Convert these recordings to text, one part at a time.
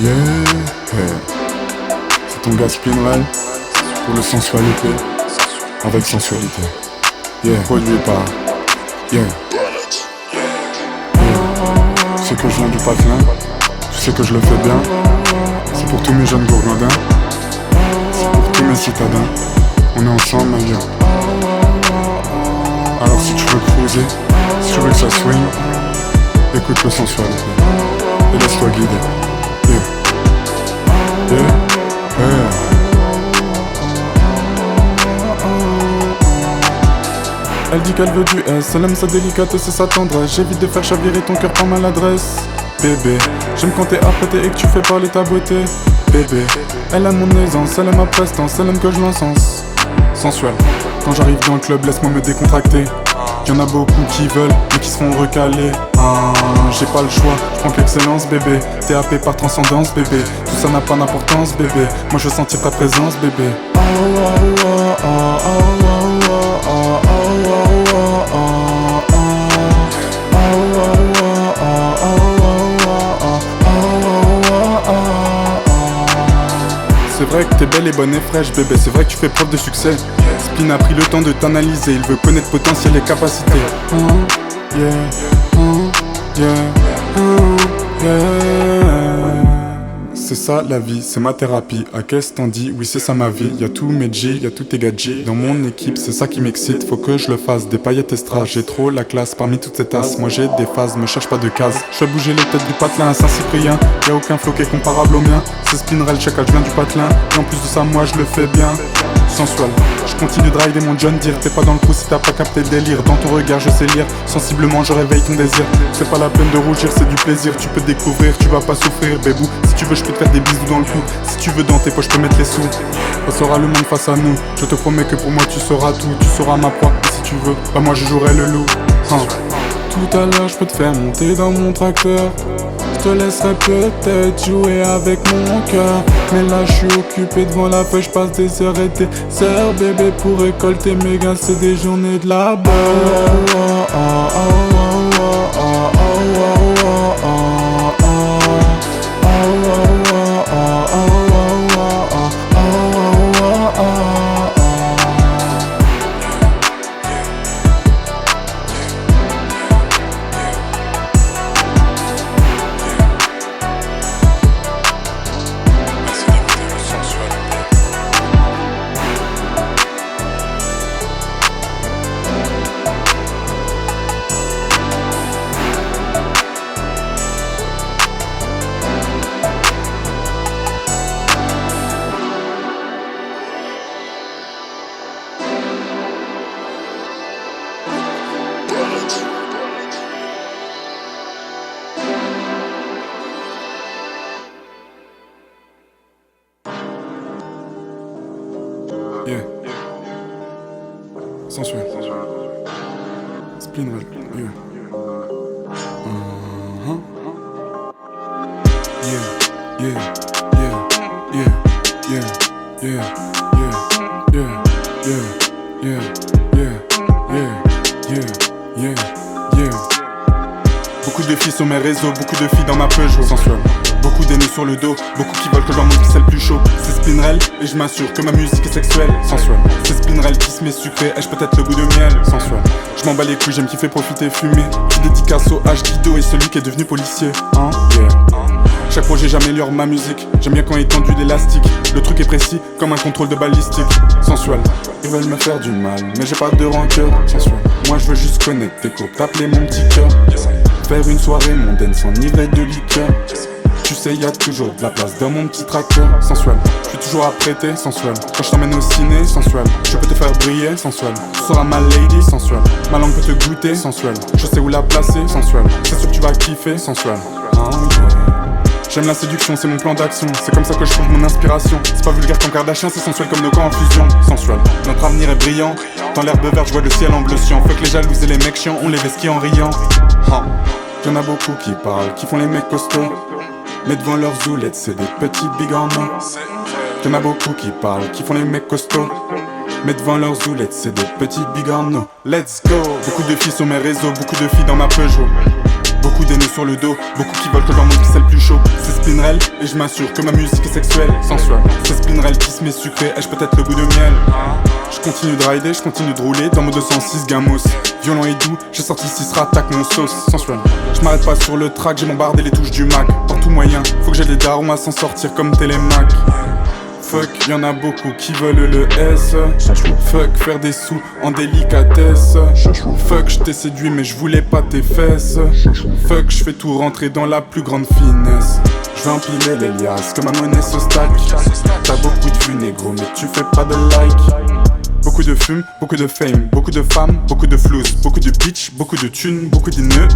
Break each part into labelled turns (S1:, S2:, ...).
S1: Yeah, c'est ton gars Spinrel pour le sensualité avec sensualité. Yeah, produit par Yeah. Tu sais que je viens du patelin, tu sais que je le fais bien. C'est pour tous mes jeunes gourgandins, c'est pour tous mes citadins. On est ensemble, ma gueule. Alors si tu veux cruiser, si tu veux que ça swing, écoute le sensualité et laisse-toi guider. Yeah. Yeah. Yeah. Elle dit qu'elle veut du S, elle aime sa délicatesse et sa tendresse. J'évite de faire chavirer ton cœur par maladresse. Bébé, j'aime quand t'es apprêté et que tu fais parler ta beauté. Bébé, elle aime mon aisance, elle aime ma prestance, elle aime que je l'encense. Sensuel, quand j'arrive dans le club, laisse-moi me décontracter. Y'en a beaucoup qui veulent, mais qui se font recaler. J'ai pas le choix, je prends que l'excellence, bébé. T'es happé par transcendance, bébé. Tout ça n'a pas d'importance, bébé. Moi je veux sentir ta présence, bébé. C'est vrai que t'es belle et bonne et fraîche, bébé. C'est vrai que tu fais preuve de succès. Spin a pris le temps de t'analyser. Il veut connaître potentiel et capacité. C'est ça la vie, c'est ma thérapie. À qu'est-ce t'en dis? Oui, c'est ça ma vie. Y'a tous mes G, y'a tous tes gadgets. Dans mon équipe, c'est ça qui m'excite. Faut que je le fasse, des paillettes extra. J'ai trop la classe parmi toutes ces tasses. Moi j'ai des phases, me cherche pas de cases. Je fais bouger les têtes du patelin à Saint-Cyprien. Y'a aucun flow qui est comparable au mien. C'est Spinrel, check out, je viens du patelin. Et en plus de ça, moi je le fais bien. Sensuel, je continue de rider mon John Deere. T'es pas dans le coup si t'as pas capté le délire. Dans ton regard je sais lire, sensiblement je réveille ton désir. C'est pas la peine de rougir, c'est du plaisir. Tu peux découvrir, tu vas pas souffrir, bébou. Si tu veux je peux te faire des bisous dans le cou. Si tu veux dans tes poches je peux mettre les sous. On sera le monde face à nous. Je te promets que pour moi tu seras tout. Tu seras ma proie, et si tu veux, bah moi je jouerai le loup. Tout à l'heure je peux te faire monter dans mon tracteur. Je te laisserai peut-être jouer avec mon cœur. Mais là je suis occupé devant la feuille, je passe des heures et des heures. Bébé pour récolter mes gains c'est des journées de labeur. Yeah. Sensuel. Spinrel. Yeah. Yeah. Yeah. Yeah. Yeah. Yeah. Yeah. Yeah. Yeah. Yeah. Yeah. Yeah. Yeah. Yeah. Beaucoup de filles sur mes réseaux, beaucoup de filles dans ma Peugeot. Sensuel. Beaucoup d'aînés sur le dos, beaucoup qui veulent que leur monde puisse être plus chaud. C'est Spinrel et je m'assure que ma musique est sexuelle. Sensuel. C'est Spinrel qui se met sucré, ai-je peut-être le goût de miel. Sensuel. Je m'en bats les couilles, j'aime kiffer profiter fumer. Je dédicace au H Guido et celui qui est devenu policier. Yeah. Chaque projet j'améliore ma musique. J'aime bien quand il est tendu l'élastique. Le truc est précis comme un contrôle de balistique. Sensuel. Ils veulent me faire du mal, mais j'ai pas de rancœur. Sensuel. Moi je veux juste connaître tes cours, t'appeler mon petit cœur. Faire une soirée mondaine s'enivrer de liqueur. Tu sais y'a toujours de la place dans mon petit tracteur. Sensuel, je suis toujours apprêté, sensuel. Quand je t'emmène au ciné, sensuel. Je peux te faire briller, sensuel. Tu seras ma lady, sensuel. Ma langue peut te goûter, sensuel. Je sais où la placer, sensuel. C'est sûr que tu vas kiffer, sensuel. J'aime la séduction, c'est mon plan d'action. C'est comme ça que je trouve mon inspiration. C'est pas vulgaire comme Kardashian, c'est sensuel comme nos corps en fusion. Sensuel, notre avenir est brillant. Dans l'herbe verte, je vois le ciel en bleu cyan. Fuck les jaloux et les mecs chiants, on les vesquille en riant. Y'en a beaucoup qui parlent, qui font les mecs costauds. Mais devant leurs zoulettes, c'est des petits bigorneaux. Y'en a beaucoup qui parlent, qui font les mecs costauds. Mais devant leurs zoulettes, c'est des petits bigorneaux. Let's go. Beaucoup de filles sur mes réseaux, beaucoup de filles dans ma Peugeot. Beaucoup d'haineux sur le dos, beaucoup qui veulent que leur monde pixel plus chaud. C'est Spinrel et je m'assure que ma musique est sexuelle, sensuelle. C'est Spinrel qui se met sucré, ai-je peut-être le goût de miel. Je continue de rider, je continue de rouler dans mon 206 gamos. Violent et doux, j'ai sorti 6 attaque mon sauce, sensuel. Je m'arrête pas sur le track, j'ai bombardé les touches du Mac. Par tout moyen, faut que j'aide les darons à s'en sortir comme Télémac. Fuck, y'en a beaucoup qui veulent le S. Fuck, faire des sous en délicatesse. Fuck, je t'ai séduit mais je voulais pas tes fesses. Fuck, je fais tout rentrer dans la plus grande finesse. Je vais empiler les liasses, que ma monnaie se stack. T'as beaucoup de vues négro mais tu fais pas de like. Beaucoup de fume, beaucoup de fame, beaucoup de femmes, beaucoup de flous, beaucoup de bitch, beaucoup de thunes, beaucoup de nœuds.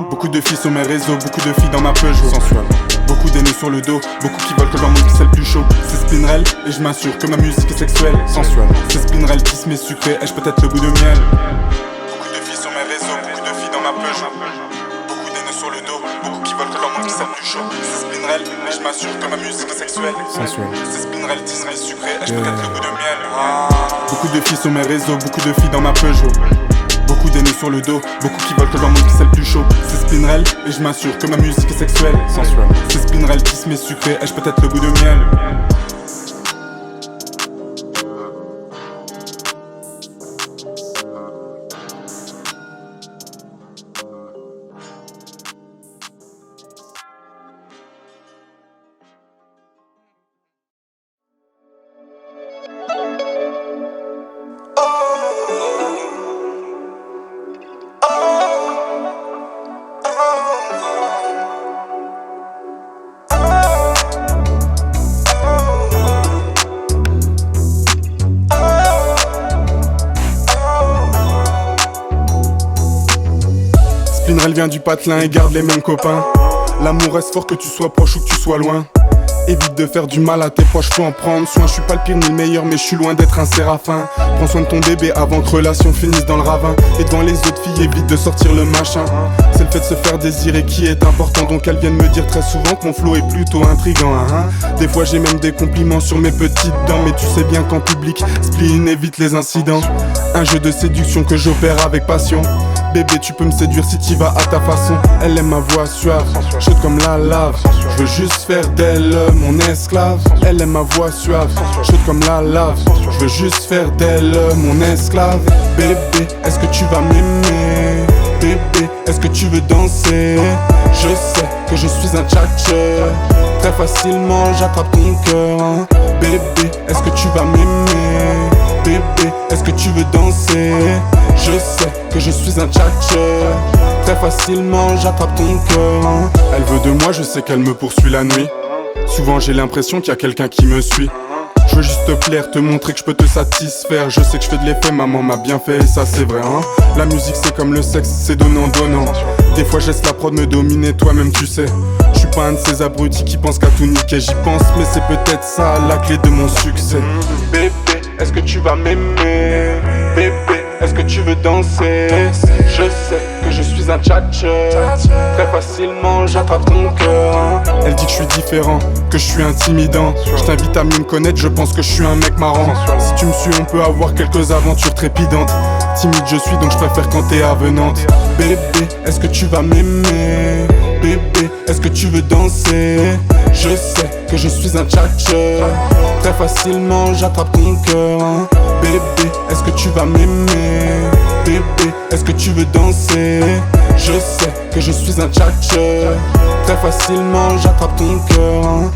S1: Beaucoup de filles sur mes réseaux, beaucoup de filles dans ma Peugeot. Sensuel. Beaucoup d'aînés sur le dos, beaucoup qui veulent que leur monde pixel plus chaud. C'est Spinrel et je m'assure que ma musique est sexuelle, sensuelle. C'est Spinrel qui se met sucré, ai-je peut-être le goût de miel. Beaucoup de filles sur mes réseaux, beaucoup de filles dans ma Peugeot. Beaucoup d'aînés sur le dos, beaucoup qui veulent que leur monde pixel plus chaud. C'est Spinrel et je m'assure que ma musique est sexuelle, sensuelle. C'est Spinrel qui se met sucré, ai-je peut-être le goût de miel. Beaucoup de filles sur mes réseaux, beaucoup de filles dans ma Peugeot. Beaucoup d'aînés sur le dos, beaucoup qui veulent que leur monde pixel plus chaud. C'est Spinrel et je m'assure que ma musique est sexuelle, sensuelle. C'est Spinrel qui se met sucré, ai-je peut-être le goût de miel. Spinrel vient du patelin et garde les mêmes copains. L'amour reste fort que tu sois proche ou que tu sois loin. Évite de faire du mal à tes proches, faut en prendre soin. Je suis pas le pire ni le meilleur mais je suis loin d'être un séraphin. Prends soin de ton bébé avant que relation finisse dans le ravin. Et devant les autres filles évite de sortir le machin. C'est le fait de se faire désirer qui est important. Donc elles viennent me dire très souvent que mon flow est plutôt intriguant, Des fois j'ai même des compliments sur mes petites dents. Mais tu sais bien qu'en public, spleen évite les incidents. Un jeu de séduction que j'opère avec passion. Bébé tu peux me séduire si t'y vas à ta façon. Elle aime ma voix suave, chaude comme la lave. Je veux juste faire d'elle mon esclave. Elle aime ma voix suave, chaude comme la lave. Je veux juste faire d'elle mon esclave. Bébé, est-ce que tu vas m'aimer? Bébé, est-ce que tu veux danser? Je sais que je suis un tchatcheur. Très facilement j'attrape ton cœur, Bébé, est-ce que tu vas m'aimer? Bébé, est-ce que tu veux danser? Je sais que je suis un tchatcheur. Très facilement j'attrape ton cœur. Elle veut de moi, je sais qu'elle me poursuit la nuit. Souvent j'ai l'impression qu'il y a quelqu'un qui me suit. Je veux juste te plaire, te montrer que je peux te satisfaire. Je sais que je fais de l'effet, maman m'a bien fait et ça c'est vrai, La musique c'est comme le sexe, c'est donnant-donnant. Des fois je laisse la prod me dominer, toi-même tu sais. Je suis pas un de ces abrutis qui pensent qu'à tout niquer. J'y pense mais c'est peut-être ça la clé de mon succès. Bébé, est-ce que tu vas m'aimer? Bébé, est-ce que tu veux danser? Je sais que je suis un tchatcheur. Très facilement j'attrape ton cœur. Elle dit que je suis différent, que je suis intimidant. Je t'invite à mieux me connaître, je pense que je suis un mec marrant. Si tu me suis on peut avoir quelques aventures trépidantes. Timide je suis donc je préfère quand t'es avenante. Bébé, est-ce que tu vas m'aimer? Bébé, est-ce que tu veux danser? Je sais que je suis un tchatcheur. Très facilement j'attrape ton cœur. Bébé, est-ce que tu vas m'aimer? Bébé, est-ce que tu veux danser? Je sais que je suis un tchatcheur. Très facilement j'attrape ton cœur.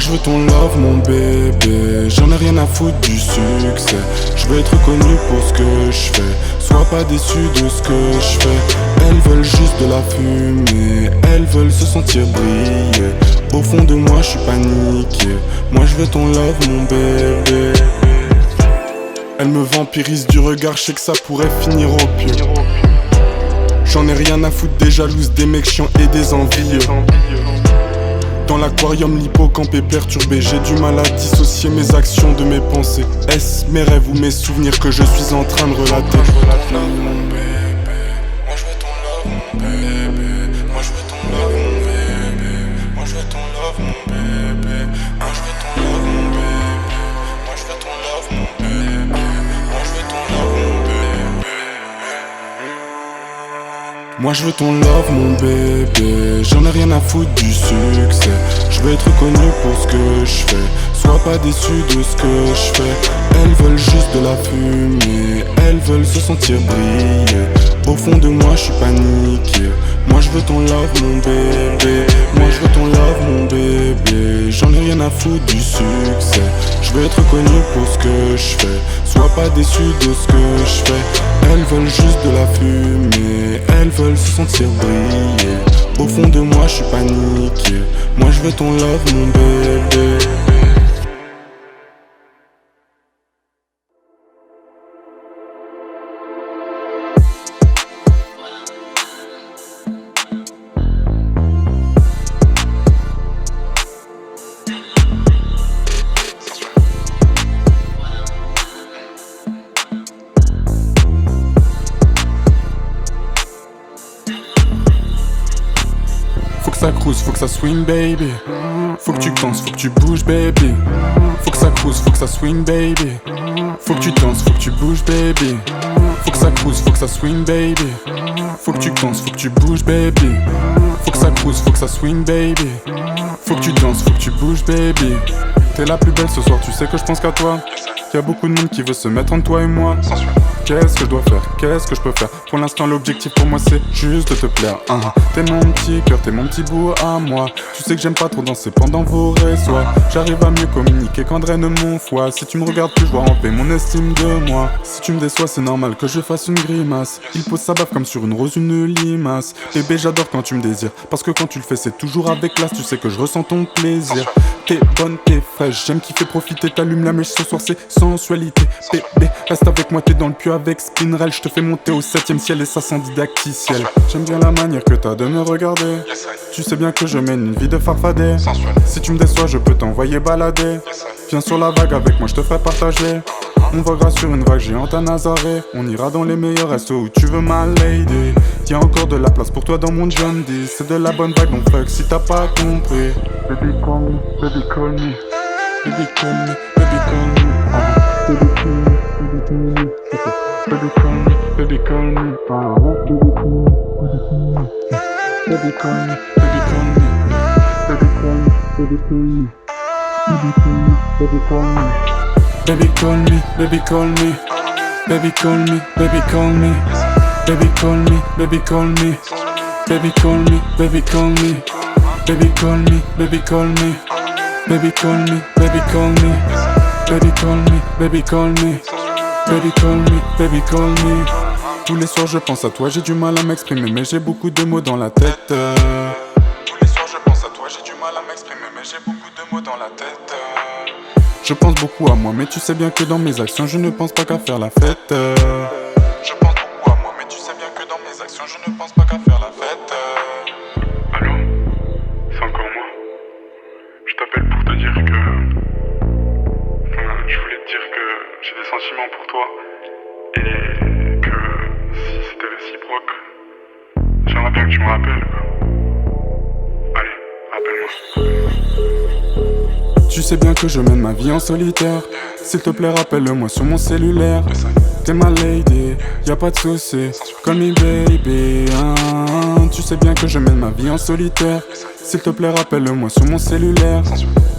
S1: je veux ton love mon bébé, j'en ai rien à foutre du succès. Je veux être connu pour ce que je fais, sois pas déçu de ce que je fais. Elles veulent juste de la fumée, elles veulent se sentir briller. Au fond de moi je suis paniqué, moi je veux ton love mon bébé. Elle me vampirise du regard, je sais que ça pourrait finir au pire. J'en ai rien à foutre des jalouses, des mecs chiants et des envieux. Dans l'aquarium, l'hippocampe est perturbé. J'ai du mal à dissocier mes actions de mes pensées. Est-ce mes rêves ou mes souvenirs que je suis en train de relater? Moi je veux ton love mon bébé, j'en ai rien à foutre du succès. Je veux être connu pour ce que je fais, sois pas déçu de ce que je fais. Elles veulent juste de la fumée, elles veulent se sentir briller. Au fond de moi je suis paniqué, moi je veux ton love mon bébé. Moi je veux ton love mon bébé, j'en ai rien à foutre du succès. Je veux être connu pour ce que je fais, sois pas déçu de ce que je fais. Elles veulent juste de la fumée, elles veulent se sentir briller. Au fond de moi je suis paniqué, moi je veux ton love mon bébé. Faut que ça cruise, faut que ça swing baby. Faut que tu danses, faut que tu bouges baby. Faut que ça cruise, faut que ça swing baby. Faut que tu danses, faut que tu bouges baby. Faut que ça cruise, faut que ça swing baby. Faut que tu danses, faut que tu bouges baby. Faut que ça cruise, faut que ça swing baby. Faut que tu danses, faut que tu bouges baby. T'es la plus belle ce soir, tu sais que je pense qu'à toi. Y'a beaucoup de monde qui veut se mettre entre toi et moi. Qu'est-ce que je dois faire? Qu'est-ce que je peux faire? Pour l'instant l'objectif pour moi c'est juste de te plaire. T'es mon petit cœur, t'es mon petit bout à moi. Tu sais que j'aime pas trop danser pendant vos réseaux. J'arrive à mieux communiquer quand draine mon foie. Si tu me regardes plus, je vois ramper mon estime de moi. Si tu me déçois, c'est normal que je fasse une grimace. Il pose sa baffe comme sur une rose, une limace. Bébé, j'adore quand tu me désires, parce que quand tu le fais c'est toujours avec classe. Tu sais que je ressens ton plaisir. T'es bonne, t'es fraîche, j'aime kiffer, profiter. T'allumes la mèche ce soir, c'est sensualité. Bébé, reste avec moi, t'es dans le puits avec Spinrel. Je te fais monter au 7ème ciel et ça sent didacticiel. J'aime bien la manière que t'as de me regarder. Tu sais bien que je mène une vie de farfadet. Si tu me déçois, je peux t'envoyer balader. Viens sur la vague avec moi, je te ferai partager. On voguera sur une vague géante à Nazaré. On ira dans les meilleurs restos où tu veux ma lady. Y'a encore de la place pour toi dans mon John D. C'est de la bonne vague, donc fuck si t'as pas compris. Baby call me, baby call me. Baby call me, baby call me. Baby call me, baby call me. Baby call me, baby call me. Baby call me, baby call me. Baby call me, baby call me. Baby call me, baby call me. Baby call me, baby call me. Baby call me, baby call me. Baby call me, baby call me. Baby call me, baby call me. Baby call me, baby call me. Baby call me, baby call me. Baby call me, baby call me. Baby call me, baby call me. Tous les soirs je pense à toi, j'ai du mal à m'exprimer, mais j'ai beaucoup de mots dans la tête. Tous les soirs je pense à toi, j'ai du mal à m'exprimer, mais j'ai beaucoup de mots dans la tête. Je pense beaucoup à moi, mais tu sais bien que dans mes actions, je ne pense pas qu'à faire la fête. Je pense beaucoup à moi, mais tu sais bien que dans mes actions, je ne pense pas qu'à faire la fête.
S2: Allô? C'est encore moi. Je t'appelle pour te dire que... je voulais te dire que j'ai des sentiments pour toi. Et que si c'était réciproque, j'aimerais bien que tu me rappelles. Allez, rappelle-moi.
S1: Tu sais bien que je mène ma vie en solitaire. S'il te plaît rappelle-moi sur mon cellulaire. T'es ma lady, y'a pas de soucis. Call me baby, Tu sais bien que je mène ma vie en solitaire. S'il te plaît rappelle-moi sur mon cellulaire.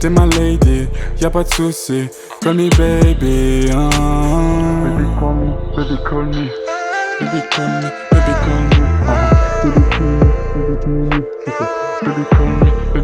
S1: T'es ma lady, y'a pas de soucis. Call me baby,
S2: Baby call me, baby call me.
S1: Baby call me, baby call me.
S2: Baby call me, baby call me. Baby call me, baby